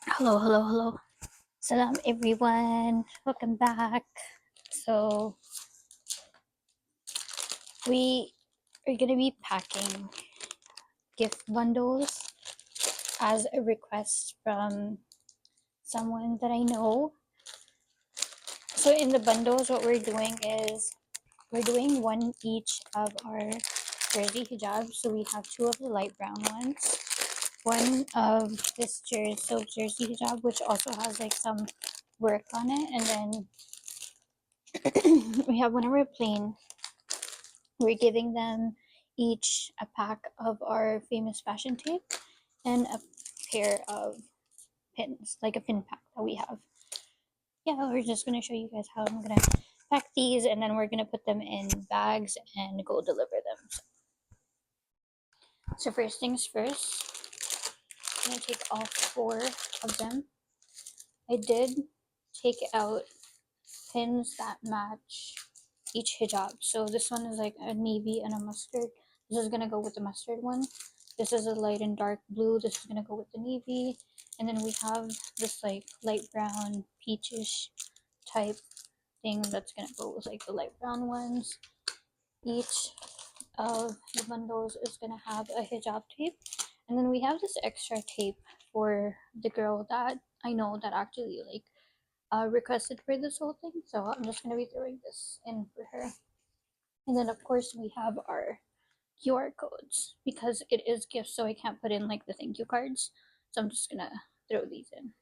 Hello, hello, hello. Salam everyone. Welcome back. So we are gonna be packing gift bundles as a request from someone that I know. So in the bundles, what we're doing is we're doing one each of our jersey hijabs. So we have two of the light brown ones, one of this silk jersey hijab, which also has like some work on it, and then we have one of our plain. We're giving them each a pack of our famous fashion tape and a pair of pins, like a pin pack that we have. Yeah, we're just going to show you guys how I'm going to pack these, and then we're going to put them in bags and go deliver them. So first things first, I'm going to take all four of them. I did take out pins that match each hijab. So this one is like a navy and a mustard. This is gonna go with the mustard one. This is a light and dark blue. This is gonna go with the navy. And then we have this like light brown peachish type thing that's gonna go with like the light brown ones. Each of the bundles is gonna have a hijab tape. And then we have this extra tape for the girl that I know that actually like requested for this whole thing, so I'm just gonna be throwing this in for her. And then of course we have our QR codes because it is gifts, so I can't put in like the thank you cards. So I'm just gonna throw these in.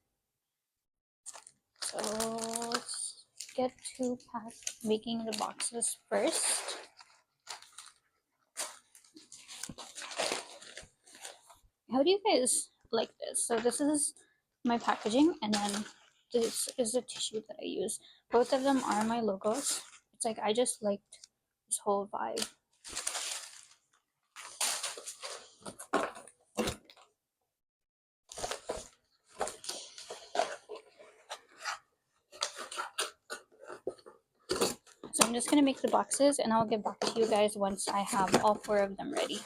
So let's get to making the boxes first. How do you guys like this? So this is my packaging, and then this is the tissue that I use. Both of them are my logos. It's like I just liked this whole vibe. So I'm just gonna make the boxes, and I'll get back to you guys once I have all four of them ready.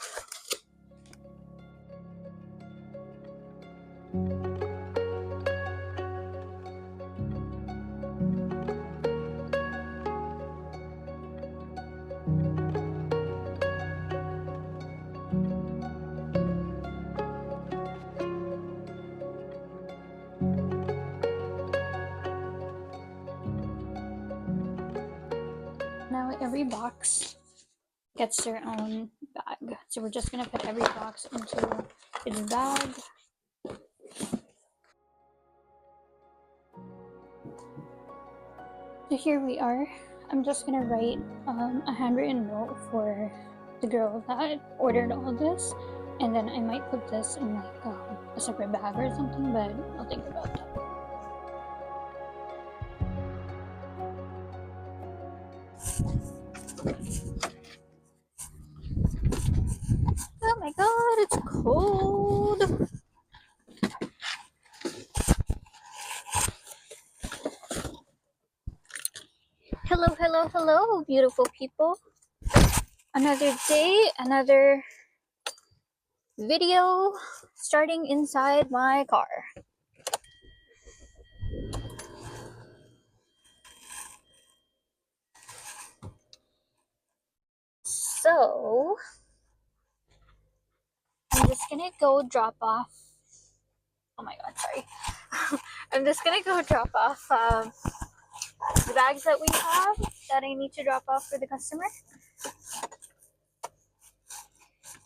Now every box gets their own bag. So we're just gonna put every box into its bag. So here we are. I'm just gonna write a handwritten note for the girl that ordered all this, and then I might put this in like a separate bag or something, but I'll think about that. Oh my god, it's cold! Hello, hello, hello, beautiful people. Another day, another video starting inside my car. So, I'm just gonna go drop off. Oh my god, sorry. I'm just gonna go drop off the bags that we have that I need to drop off for the customer.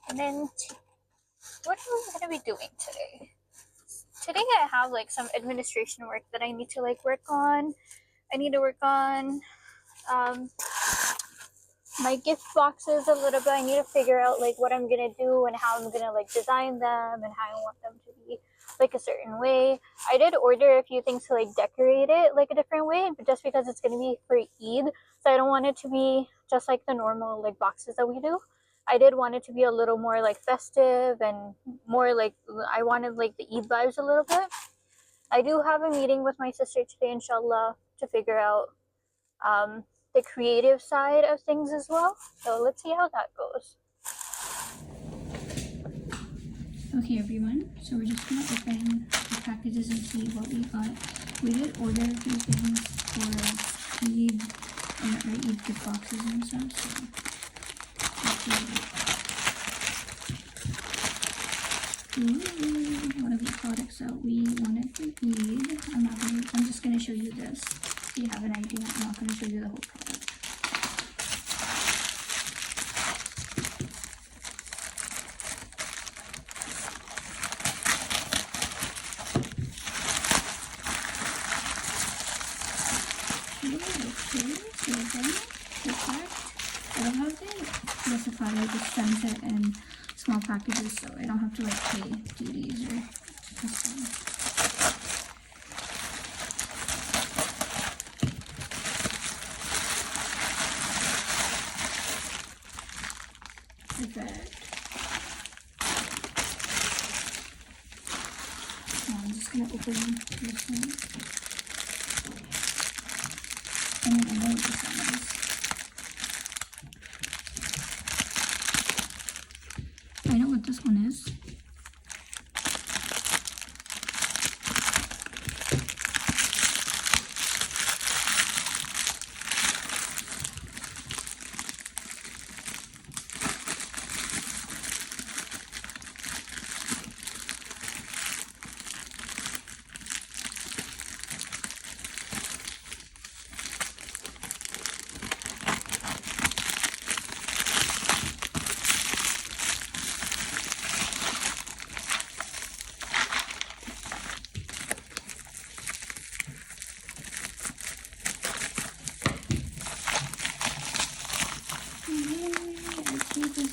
And then, what am I gonna be doing today? Today I have like some administration work that I need to like work on. I need to work on my gift boxes a little bit. I need to figure out like what I'm gonna do and how I'm gonna like design them and how I want them to be like a certain way. I did order a few things to like decorate it like a different way, but just because it's gonna be for Eid, so I don't want it to be just like the normal like boxes that we do. I did want it to be a little more like festive and more like I wanted like the Eid vibes a little bit. I do have a meeting with my sister today, inshallah, to figure out the creative side of things as well. So let's see how that goes. Okay everyone, so we're just gonna open the packages and see what we got. We did order a few things for Eid and our Eid gift boxes and stuff, so let's see one of the products that we wanted for Eid. I'm just gonna show you this so you have an idea. I'm not gonna show you the whole product. I don't have to specify like the sunset and small packages, so I don't have to like pay duties or custom. Perfect. Now I'm just gonna open this one. I know what this one is. I know what this one is.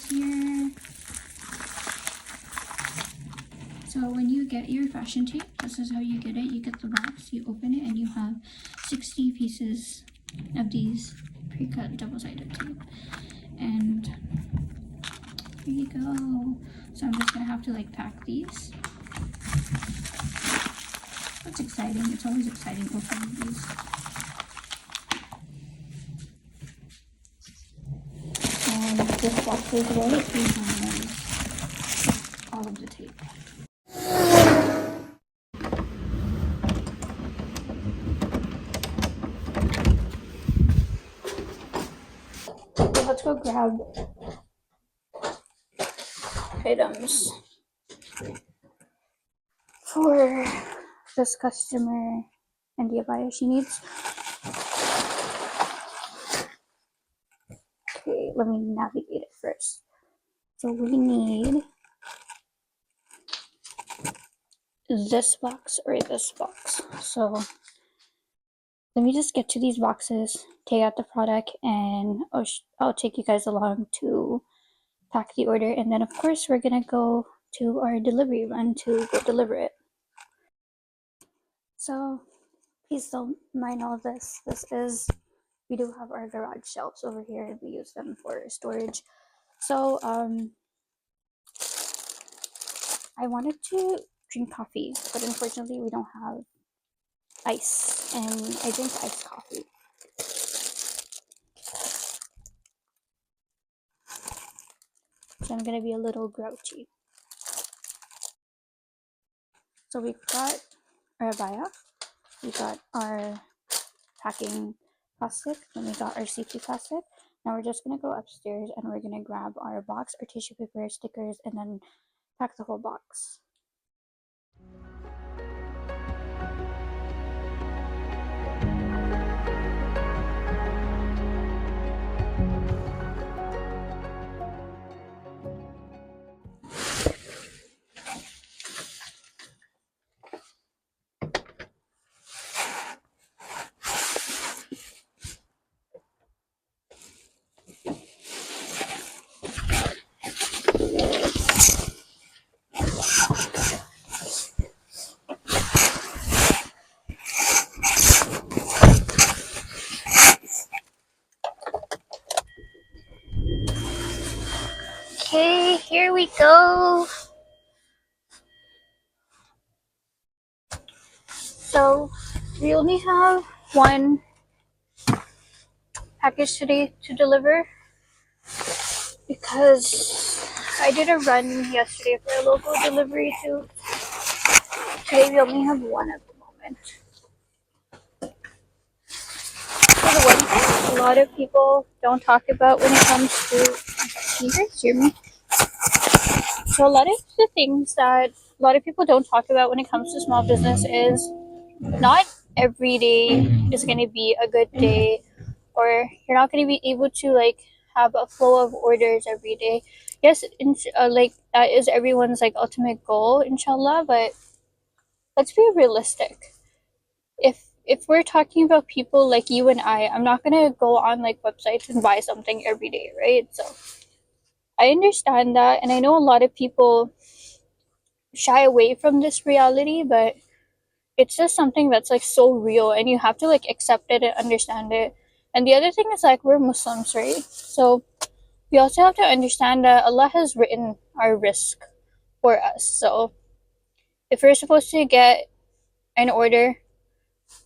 Here. So when you get your fashion tape, this is how you get it. You get the box, you open it, and you have 60 pieces of these pre-cut double-sided tape. And here you go. So I'm just gonna have to like pack these. That's exciting. It's always exciting opening these. And this box is very easy on all of the tape. Let's go grab items for this customer and the abaya she needs. Okay, let me navigate it first. So we need this box or this box. So let me just get to these boxes, take out the product, and I'll take you guys along to pack the order. And then of course we're gonna go to our delivery run to go deliver it. So please don't mind all this. We do have our garage shelves over here and we use them for storage. So I wanted to drink coffee, but unfortunately we don't have ice, and I drink iced coffee. So I'm gonna be a little grouchy. So we've got our abaya, we got our packing plastic, and we got our safety plastic. Now we're just gonna go upstairs and we're gonna grab our box, our tissue paper, stickers, and then pack the whole box. Okay, here we go. So we only have one package today to deliver because I did a run yesterday for a local delivery too. Today we only have one at the moment. So the one thing a lot of people don't talk about when it comes to, can you guys hear me? So a lot of the things that a lot of people don't talk about when it comes to small business is not every day is going to be a good day, or you're not going to be able to like have a flow of orders every day. Yes, like that is everyone's like ultimate goal, inshallah, but let's be realistic. If we're talking about people like you and I'm not gonna go on like websites and buy something every day, right? So I understand that, and I know a lot of people shy away from this reality, but it's just something that's like so real, and you have to like accept it and understand it. And the other thing is like we're Muslims, right? So we also have to understand that Allah has written our risk for us. So if we're supposed to get an order,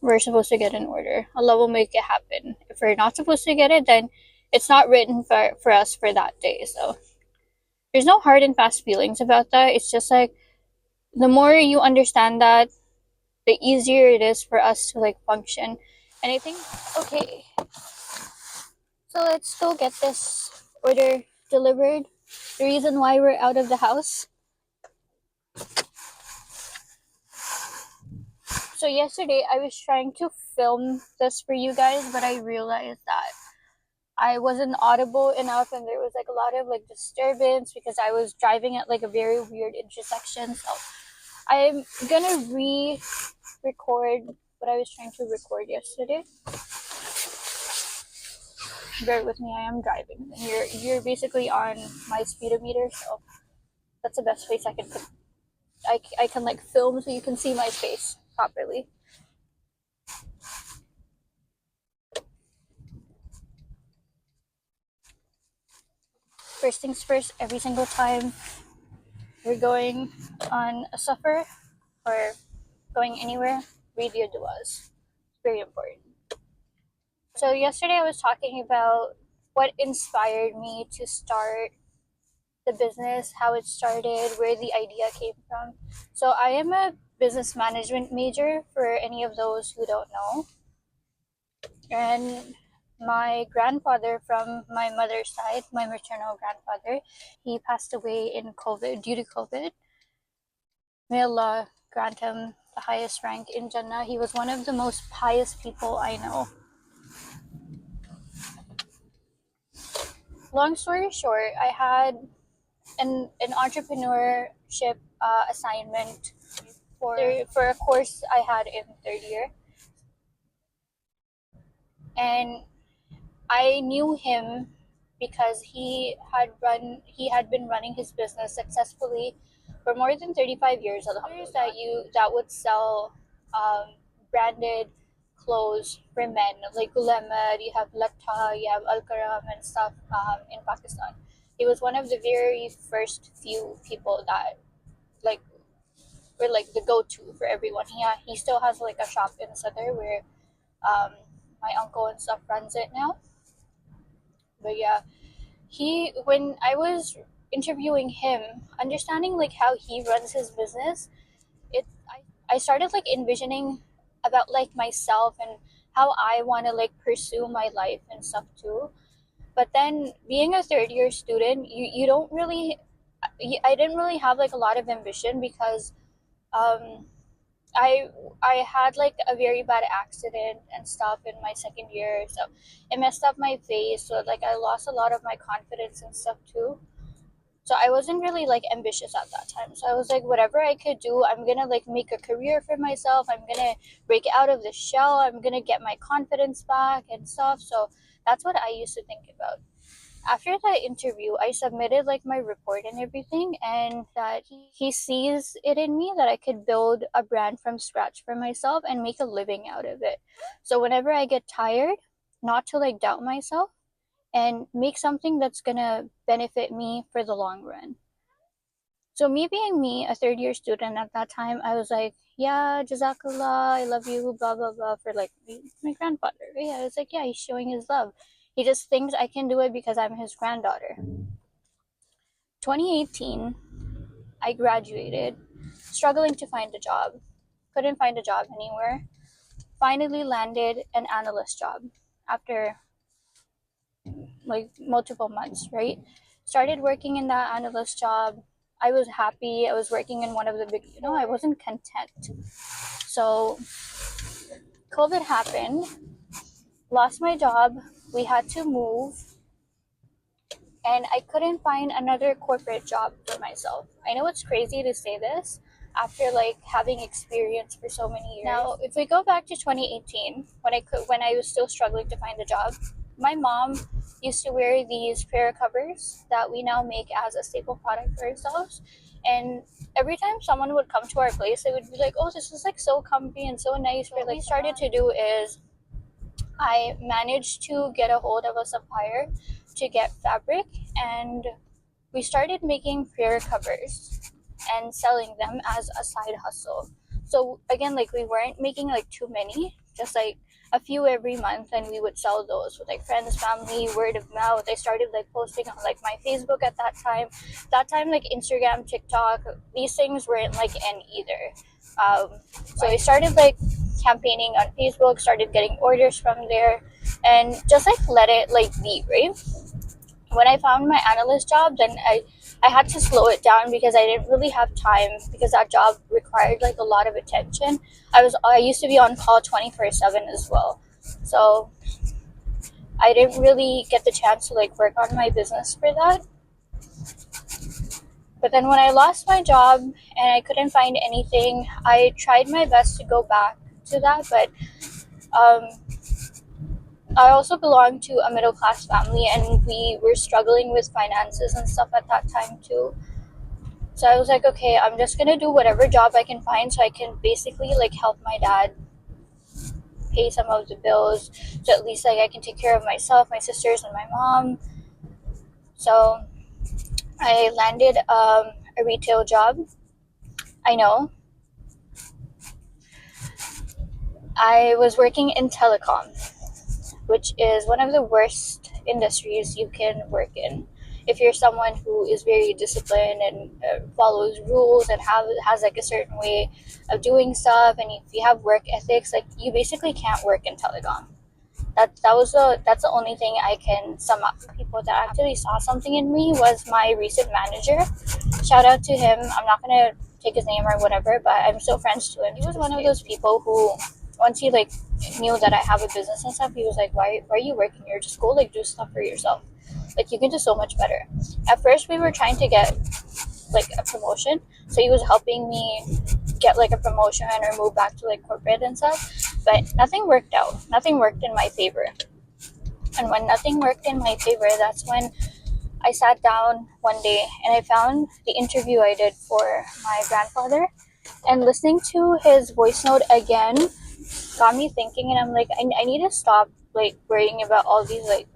we're supposed to get an order. Allah will make it happen. If we're not supposed to get it, then it's not written for us for that day. So there's no hard and fast feelings about that. It's just like the more you understand that, the easier it is for us to like function. And I think, okay, so let's go get this order delivered. The reason why we're out of the house. So yesterday I was trying to film this for you guys, but I realized that I wasn't audible enough, and there was like a lot of like disturbance because I was driving at like a very weird intersection. So I'm gonna re-record what I was trying to record yesterday. Bear with me, I am driving. And you're basically on my speedometer, so that's the best place I can put. I can like film so you can see my face properly. First things first, every single time you're going on a safar or going anywhere, read your du'as. It's very important. So yesterday I was talking about what inspired me to start the business, how it started, where the idea came from. So I am a business management major, for any of those who don't know. And my grandfather from my mother's side, my maternal grandfather, he passed away in COVID, due to COVID. May Allah grant him the highest rank in Jannah. He was one of the most pious people I know. Long story short, I had an entrepreneurship assignment for a course I had in third year, and I knew him because he had been running his business successfully for more than 35 years. That would sell branded clothes for men like Gulamed, you have Latta, you have Al Karam and stuff in Pakistan. He was one of the very first few people that like were like the go-to for everyone. He still has like a shop in Sadr where my uncle and stuff runs it now. But yeah, when I was interviewing him, understanding like how he runs his business, I started like envisioning about like myself and how I want to like pursue my life and stuff too. But then being a third year student, you don't really, I didn't really have like a lot of ambition because um I I had like a very bad accident and stuff in my second year, so it messed up my face. So like I lost a lot of my confidence and stuff too. So I wasn't really like ambitious at that time. So I was like, whatever I could do, I'm gonna like make a career for myself. I'm gonna break out of the shell. I'm gonna get my confidence back and stuff. So that's what I used to think about. After that interview, I submitted like my report and everything, and that he sees it in me that I could build a brand from scratch for myself and make a living out of it. So whenever I get tired, not to like doubt myself and make something that's gonna benefit me for the long run. So me being me, a third year student at that time, I was like, yeah, Jazakallah, I love you, blah blah blah, for like my grandfather. Yeah, I was like, yeah, he's showing his love. He just thinks I can do it because I'm his granddaughter. 2018, I graduated, struggling to find a job. couldn't find a job anywhere. Finally landed an analyst job after like multiple months, right? Started working in that analyst job. I was happy. I was working in one of the big, I wasn't content. So COVID happened, lost my job. We had to move, and I couldn't find another corporate job for myself. I know it's crazy to say this after like having experience for so many years. Now, if we go back to 2018, when I was still struggling to find a job, my mom used to wear these prayer covers that we now make as a staple product for ourselves. And every time someone would come to our place, they would be like, "Oh, this is like so comfy and so nice." What we started to do is I managed to get a hold of a supplier to get fabric, and we started making prayer covers and selling them as a side hustle. So again, like we weren't making like too many, just like a few every month, and we would sell those with like friends, family, word of mouth. I started like posting on like my Facebook at that time. That time, like Instagram, TikTok, these things weren't like in either. So I started like campaigning on Facebook, started getting orders from there, and just like let it like be, right? When I found my analyst job, then I had to slow it down because I didn't really have time, because that job required like a lot of attention. I used to be on call 24/7 as well. So I didn't really get the chance to like work on my business for that. But then when I lost my job and I couldn't find anything, I tried my best to go back to that, but I also belong to a middle class family, and we were struggling with finances and stuff at that time too. So I was like, okay, I'm just gonna do whatever job I can find so I can basically like help my dad pay some of the bills, so at least like I can take care of myself, my sisters, and my mom. So I landed a retail job. I know. I was working in telecom, which is one of the worst industries you can work in. If you're someone who is very disciplined and follows rules and has like a certain way of doing stuff, and if you have work ethics, like you basically can't work in telecom. That's the only thing I can sum up. People that actually saw something in me was my recent manager. Shout out to him. I'm not gonna take his name or whatever, but I'm still friends to him. He was one of those people who, once he like knew that I have a business and stuff, he was like, why are you working here? Just go like do stuff for yourself. Like you can do so much better. At first we were trying to get like a promotion, so he was helping me get like a promotion or move back to like corporate and stuff, but nothing worked out. Nothing worked in my favor. And when nothing worked in my favor, that's when I sat down one day and I found the interview I did for my grandfather, and listening to his voice note again got me thinking, and I'm like, I need to stop like worrying about all these like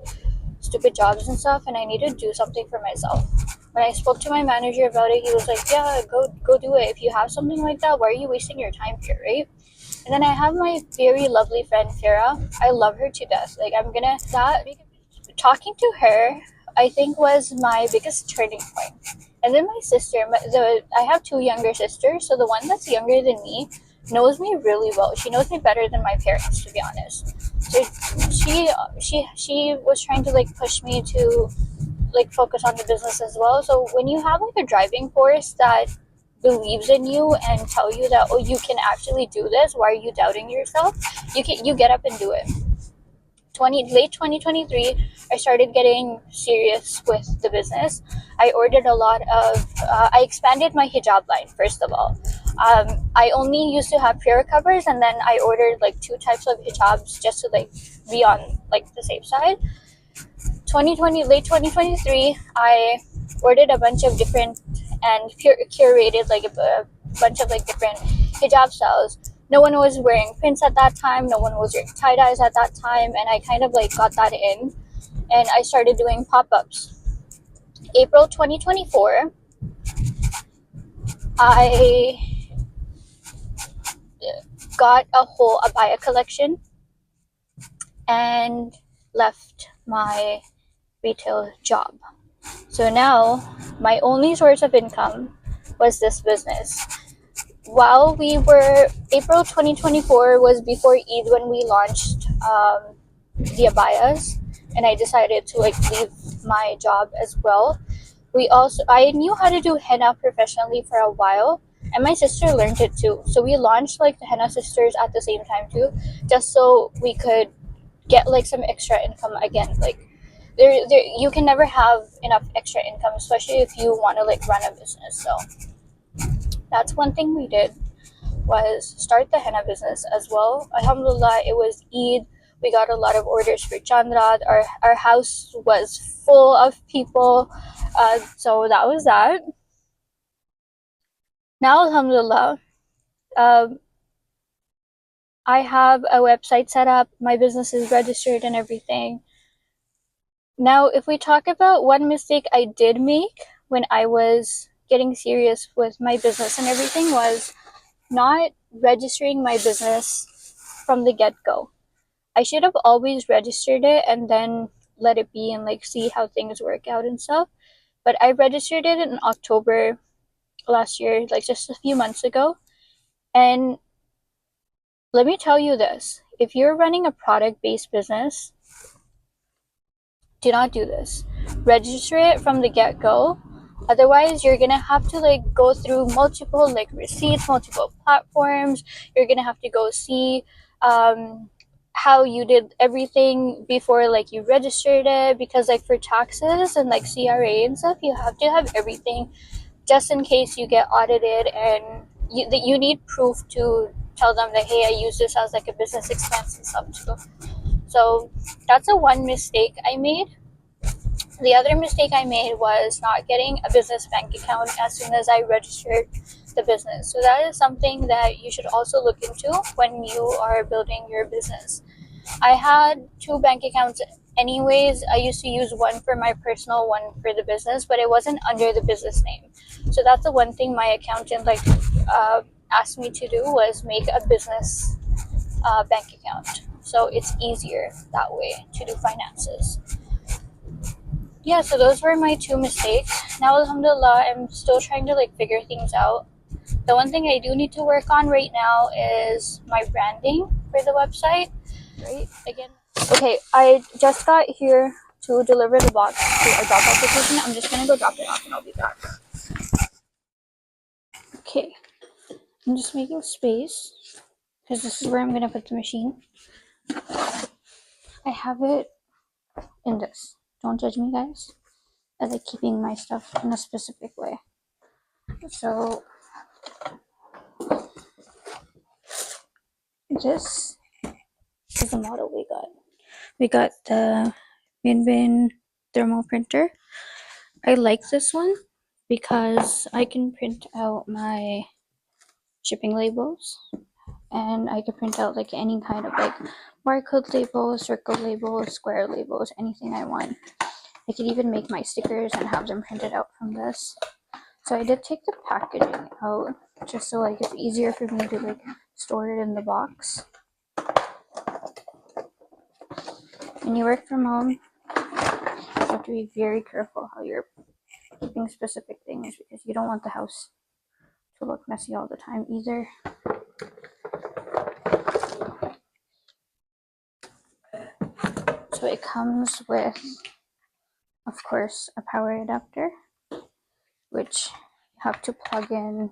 stupid jobs and stuff, and I need to do something for myself. When I spoke to my manager about it, he was like, yeah, go do it. If you have something like that, why are you wasting your time here, right? And then I have my very lovely friend Farah. I love her to death. Like talking to her, I think was my biggest turning point. And then my sister, I have two younger sisters, so the one that's younger than me knows me really well. She knows me better than my parents, to be honest. So she was trying to like push me to like focus on the business as well. So when you have like a driving force that believes in you and tell you that, oh, you can actually do this, why are you doubting yourself? You get up and do it. Late 2023, I started getting serious with the business. I ordered a lot of I expanded my hijab line. First of all, I only used to have prayer covers, and then I ordered like two types of hijabs just to like be on like the safe side. Late 2023, I ordered a bunch of different and curated like a bunch of like different hijab styles. No one was wearing prints at that time, no one was wearing tie-dyes at that time, and I kind of like got that in, and I started doing pop-ups. April 2024, I got a whole abaya collection and left my retail job. So now my only source of income was this business. while we were, April 2024 was before Eid when we launched the abayas, and I decided to like leave my job as well. I knew how to do henna professionally for a while, and my sister learned it too. So we launched like the Henna Sisters at the same time too, just so we could get like some extra income again. Like there you can never have enough extra income, especially if you want to like run a business. So that's one thing we did, was start the henna business as well. Alhamdulillah, it was Eid. We got a lot of orders for Chandrat. Our house was full of people. So that was that. Now, Alhamdulillah, um, I have a website set up. My business is registered and everything. Now, if we talk about one mistake I did make when I was getting serious with my business and everything, was not registering my business from the get-go. I should have always registered it and then let it be and like see how things work out and stuff. But I registered it in October last year, like just a few months ago. And let me tell you this, if you're running a product-based business, do not do this. Register it from the get-go. Otherwise, you're gonna have to like go through multiple like receipts, multiple platforms. You're gonna have to go see how you did everything before like you registered it, because like for taxes and like CRA and stuff, you have to have everything just in case you get audited, and you need proof to tell them that, hey, I use this as like a business expense and stuff too. So that's a one mistake I made. The other mistake I made was not getting a business bank account as soon as I registered the business. So that is something that you should also look into when you are building your business. I had two bank accounts anyways. I used to use one for my personal, one for the business, but it wasn't under the business name. So that's the one thing my accountant asked me to do, was make a business bank account. So it's easier that way to do finances. Yeah, so those were my two mistakes. Now, alhamdulillah, I'm still trying to like figure things out. The one thing I do need to work on right now is my branding for the website. Right? Again, okay, I just got here to deliver the box to our drop off location. I'm just gonna go drop it off and I'll be back. Okay, I'm just making space because this is where I'm gonna put the machine. I have it in this. Don't judge me, guys. I like keeping my stuff in a specific way. So this is the model we got. We got the Bin thermal printer. I like this one because I can print out my shipping labels, and I can print out like any kind of like barcode labels, circle labels, square labels, anything I want. I could even make my stickers and have them printed out from this. So I did take the packaging out just so like it's easier for me to like store it in the box. When you work from home, you have to be very careful how you're keeping specific things, because you don't want the house to look messy all the time either. So it comes with, of course, a power adapter, which you have to plug in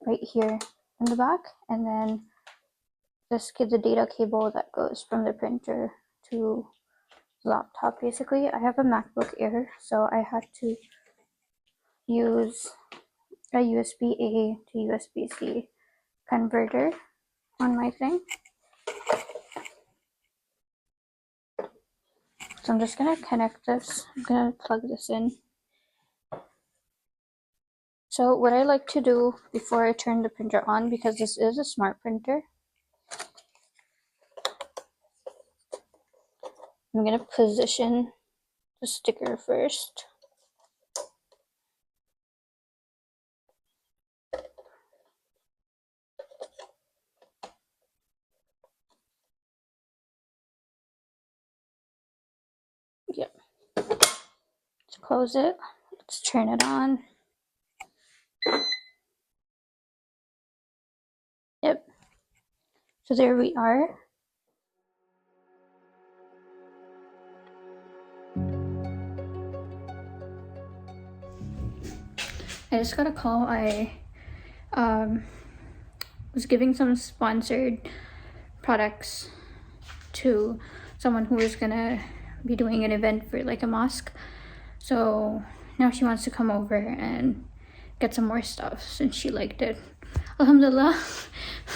right here in the back, and then this gives the data cable that goes from the printer to the laptop. Basically, I have a MacBook Air, so I had to use a USB-A to USB-C converter on my thing. So I'm just gonna connect this. I'm gonna plug this in. So what I like to do before I turn the printer on, because this is a smart printer, I'm gonna position the sticker first. Yep. Let's close it. Let's turn it on. Yep. So there we are. I just got a call. I was giving some sponsored products to someone who was gonna be doing an event for like a mosque. So now she wants to come over and get some more stuff since she liked it. Alhamdulillah.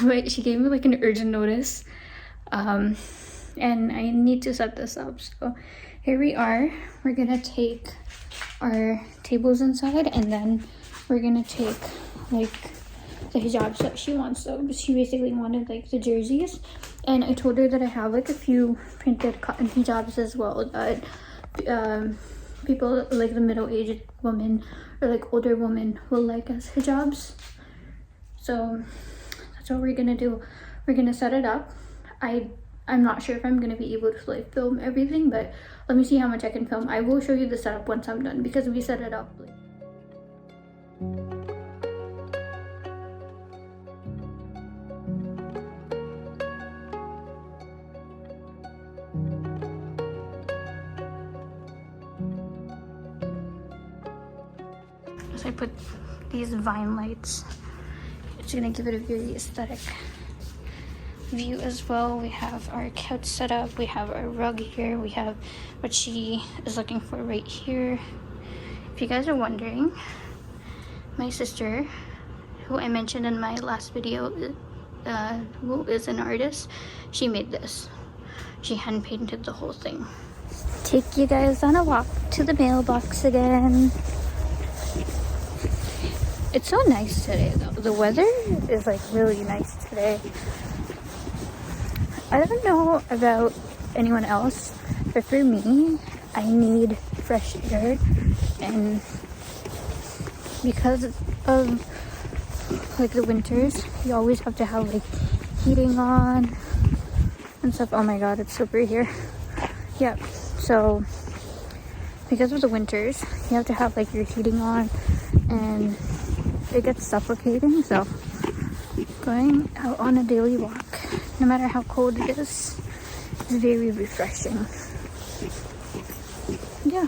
But she gave me like an urgent notice. And I need to set this up. So here we are. We're gonna take our tables inside, and then we're gonna take like the hijabs that she wants. So she basically wanted like the jerseys, and I told her that I have like a few printed cotton hijabs as well that people like the middle-aged woman or like older women will like as hijabs. So that's what we're gonna do. We're gonna set it up. I'm not sure if I'm gonna be able to like film everything, but let me see how much I can film. I will show you the setup once I'm done because we set it up like so I put these vine lights. It's gonna give it a very aesthetic view as well. We have our couch set up, we have our rug here, we have what she is looking for right here. If you guys are wondering, my sister, who I mentioned in my last video, who is an artist, she made this. She hand painted the whole thing. Take you guys on a walk to the mailbox again. It's so nice today though. The weather is like really nice today. I don't know about anyone else, but for me, I need fresh air, and because of like the winters, you always have to have like heating on and stuff. Oh my god, it's super here. Yeah, so because of the winters, you have to have like your heating on, and it gets suffocating. So going out on a daily walk, no matter how cold it is very refreshing. Yeah.